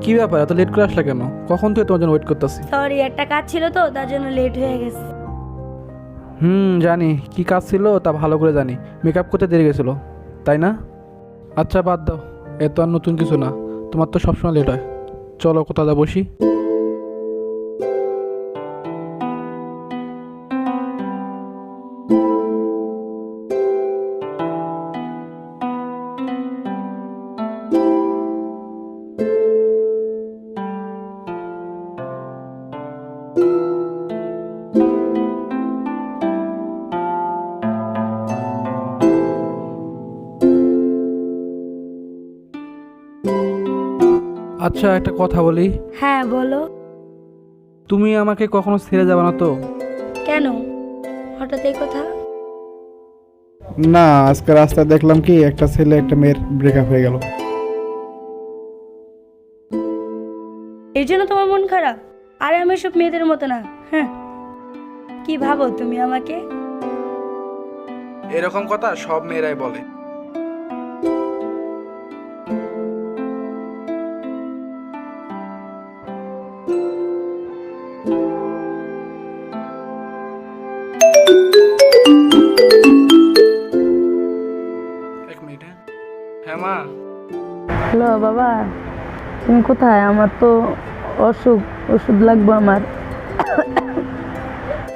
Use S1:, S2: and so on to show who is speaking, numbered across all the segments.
S1: কি ব্যাপার এত লেট করে আসলা কেন? কখন থেকে তোমার জন্য ওয়েট করতেছি।
S2: সরি, একটা কাজ ছিল তো, তার জন্য লেট হয়ে গেছে।
S1: জানি কি কাজ ছিল তা ভালো করে জানি। মেকআপ করতে দেরি গেছিল তাই না? আচ্ছা বাদ দাও, এত আর নতুন কিছু না। তোমার তো সবসময় লেট হয়। চলো কোথাও যা বসি। আচ্ছা একটা কথা বলি,
S2: হ্যাঁ বলো।
S1: তুমি আমাকে কখনো ছেড়ে যাবে না তো?
S2: কেন হঠাৎ এই কথা?
S1: না, আজকে রাস্তায় দেখলাম কি একটা ছেলে একটা মেয়ের ব্রেকআপ হয়ে গেল।
S2: এই জন্য তোমার মন খারাপ? আরে আমি সব মেয়েদের মতো না। হ্যাঁ, কি ভাবো তুমি আমাকে?
S1: এরকম কথা সব মেয়েরাই বলে। এক মিনিট। হ্যাঁ মা।
S3: হ্যালো বাবা, তুমি কোথায়? আমার তো অসুখ, ওষুধ লাগবে আমার।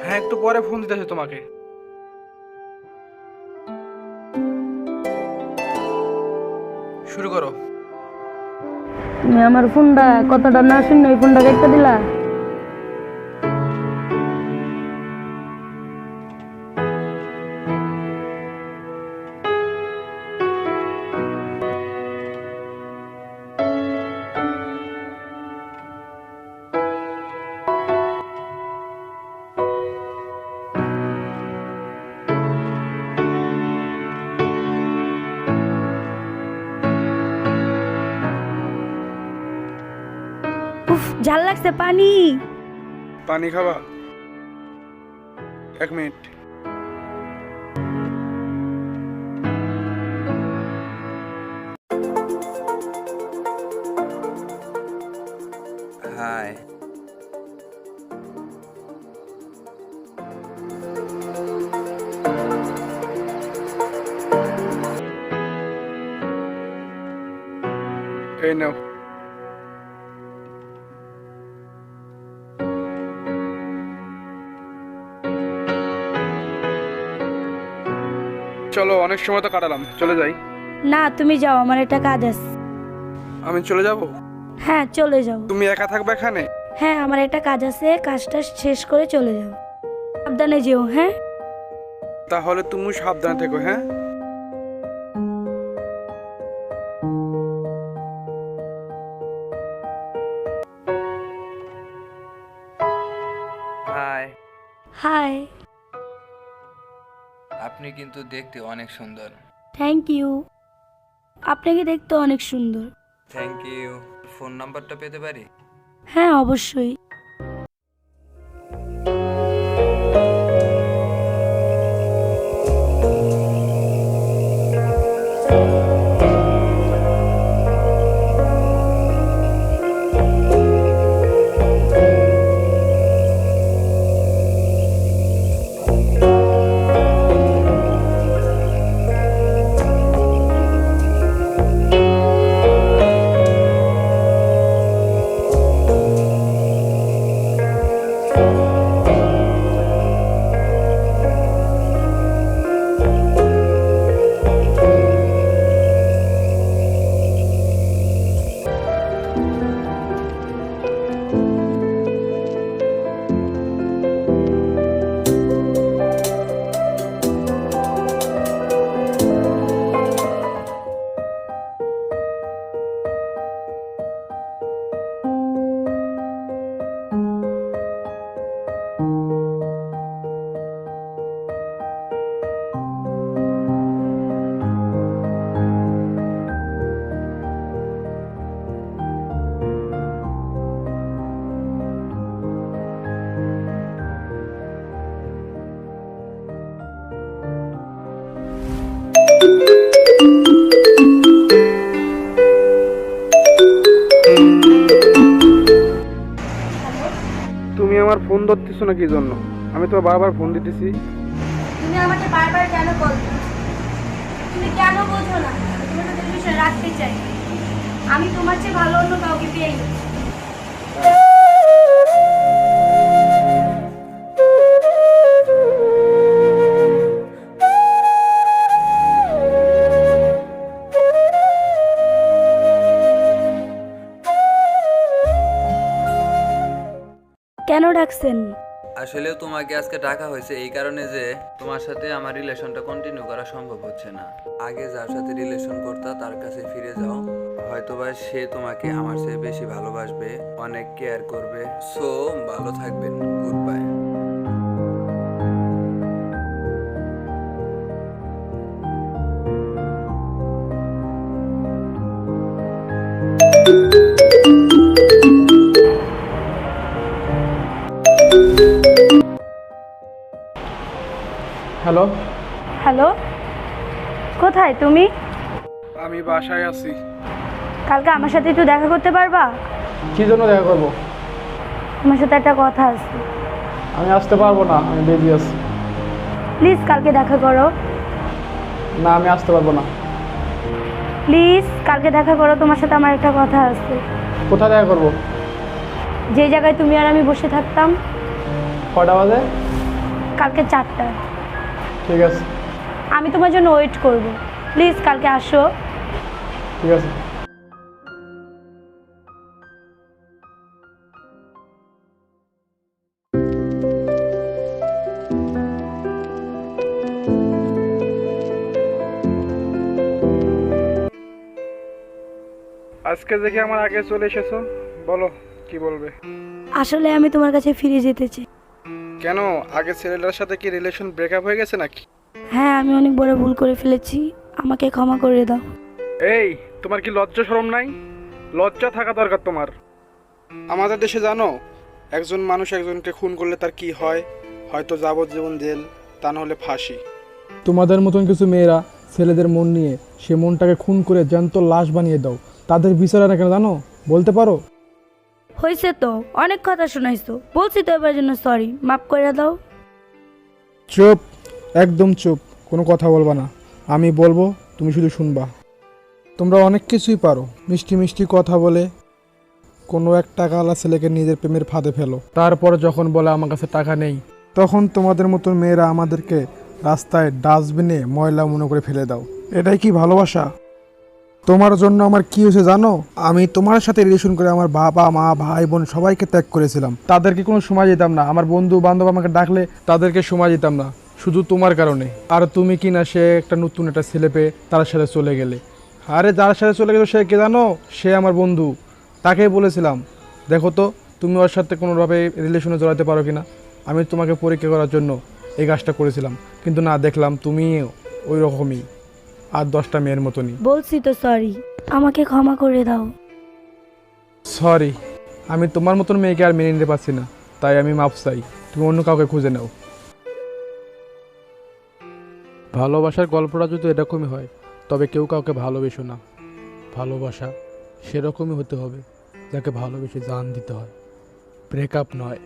S1: হ্যাঁ একটু পরে ফোন দিতেছে তোমাকে। শুরু করো।
S3: তুমি আমার ফোনটা কতটা না শুনে ওই ফোনটা কেটে দিলা।
S2: উফ, ঝাল লাগছে, পানি।
S1: পানি খাবা? এক মিনিট।
S4: হাই।
S1: এই নাও। চলো, অনেক সময় তো কাটালাম, চলে যাই।
S2: না তুমি যাও, আমার একটা কাজ আছে।
S1: আমি চলে যাব?
S2: হ্যাঁ চলে যাও।
S1: তুমি একা থাকবে এখানে?
S2: হ্যাঁ আমার একটা কাজ আছে, কাজটা শেষ করে চলে যাও। সাবধানে যেও। হ্যাঁ
S1: তাহলে তুমি সাবধানে থেকো। হ্যাঁ
S4: হাই।
S2: হাই।
S4: আপনি কিন্তু দেখতে অনেক সুন্দর।
S2: Thank you. আপনাকে দেখতে অনেক সুন্দর।
S4: Thank you. ফোন নাম্বারটা পেতে পারি?
S2: হ্যাঁ অবশ্যই।
S1: ধরতেছো না কি জন্য? আমি তো বারবার ফোন দিতেছি।
S2: তুমি আমাকে বারবার কেন কল করছো? তুমি কেন বোঝো না আমি তোমার সাথে রিলেশন রাখতে চাই? আমি তোমার চেয়ে ভালো অন্য কাউকে পেয়ে গেছি। কেন ডাকছেন?
S4: আসলে তোমাকে আজকে ডাকা হয়েছে এই কারণে যে তোমার সাথে আমার রিলেশনটা কন্টিনিউ করা সম্ভব হচ্ছে না। আগে যার সাথে রিলেশন করতা তার কাছে ফিরে যাও, হয়তোবা সে তোমাকে আমার চেয়ে বেশি ভালোবাসবে, অনেক কেয়ার করবে। সো ভালো থাকবেন, গুড বাই।
S1: হ্যালো,
S2: হ্যালো, কোথায় তুমি?
S1: আমি বাসায় আছি।
S2: কালকে আমার সাথে একটু দেখা করতে পারবা?
S1: কি জন্য দেখা করবো?
S2: আমার সাথে একটা কথা আছে।
S1: আমি আসতে পারবো না, আমি বেবি আছি।
S2: প্লিজ কালকে দেখা করো।
S1: না, আমি আসতে পারবো না।
S2: প্লিজ কালকে দেখা করো, তোমার সাথে আমার একটা কথা আছে।
S1: কোথায় দেখা করবো?
S2: যে জায়গায় তুমি আর আমি বসে থাকতাম
S1: কটা বাজে?
S2: কালকে 4টায়।
S1: ঠিক আছে।
S2: আমি তোমার জন্য ওয়েট করব। প্লিজ কালকে আসো।
S1: ঠিক আছে। আজকে দেখে আমার আগে চলে এসেছো, বলো কি বলবে?
S2: আসলে আমি তোমার কাছে ফিরে যেতে চাই।
S1: কেন, আগে ছেলেটার সাথে কি রিলেশন ব্রেকআপ হয়ে গেছে নাকি?
S2: হ্যাঁ, আমি অনেক বড় ভুল করে ফেলেছি, আমাকে ক্ষমা করে দাও।
S1: এই, তোমার কি লজ্জা শরম নাই? লজ্জা থাকা দরকার তোমার। আমাদের দেশে জানো, একজন মানুষ একজনকে খুন করলে তার কি হয়? হয়তো যাবজ্জীবন জেল, তা নাহলে ফাঁসি। তোমাদের মতন কিছু মেয়েরা ছেলেদের মন নিয়ে সে মনটাকে খুন করে জ্যান্ত লাশ বানিয়ে দাও। তাদের বিচার না কেন জানো? বলতে পারো?
S2: হয়েছে তো, অনেক কথা শোনাইছো, বলছি তো এবার জন্য সরি, মাফ করে দাও।
S1: চুপ, একদম চুপ, কোনো কথা বলবা না। আমি বলবো, তুমি শুধু শুনবা। তোমরা অনেক কিছুই পারো, মিষ্টি মিষ্টি কথা বলে কোনো এক টাকাওয়ালা ছেলেকে নিজের প্রেমের ফাঁদে ফেলো। তারপর যখন বলে আমার কাছে টাকা নেই, তখন তোমাদের মতন মেয়েরা আমাদেরকে রাস্তায় ডাস্টবিনে ময়লা মনে করে ফেলে দাও। এটাই কি ভালোবাসা? তোমার জন্য আমার কি হয়েছে জানো? আমি তোমার সাথে রিলেশন করে আমার বাবা মা ভাই বোন সবাইকে ত্যাগ করেছিলাম। তাদেরকে কোনো সময় দিতাম না। আমার বন্ধু বান্ধব আমাকে ডাকলে তাদেরকে সময় দিতাম না, শুধু তোমার কারণে। আর তুমি কি না সে একটা নতুন একটা ছেলে পেয়ে তার সাথে চলে গেলে। আরে যার সাথে চলে গেলো সে কে জানো? সে আমার বন্ধু। তাকেই বলেছিলাম, দেখো তো তুমি ওর সাথে কোনোভাবে রিলেশনে জড়াতে পারো কিনা। আমি তোমাকে পরীক্ষা করার জন্য এই কাজটা করেছিলাম, কিন্তু না, দেখলাম তুমি ওই রকমই, আর 10টা মেয়ের মতনই।
S2: বলছি তো সরি, আমাকে ক্ষমা করে দাও।
S1: সরি, আমি তোমার মতন মেয়েকে আর মেনে নিতে পারছি না, তাই আমি মাপ চাই। তুমি অন্য কাউকে খুঁজে নাও। ভালোবাসার গল্পটা যদি এরকমই হয়, তবে কেউ কাউকে ভালোবেসো না। ভালোবাসা সেরকমই হতে হবে যাকে ভালোবেসে জান দিতে হয়, ব্রেকআপ নয়।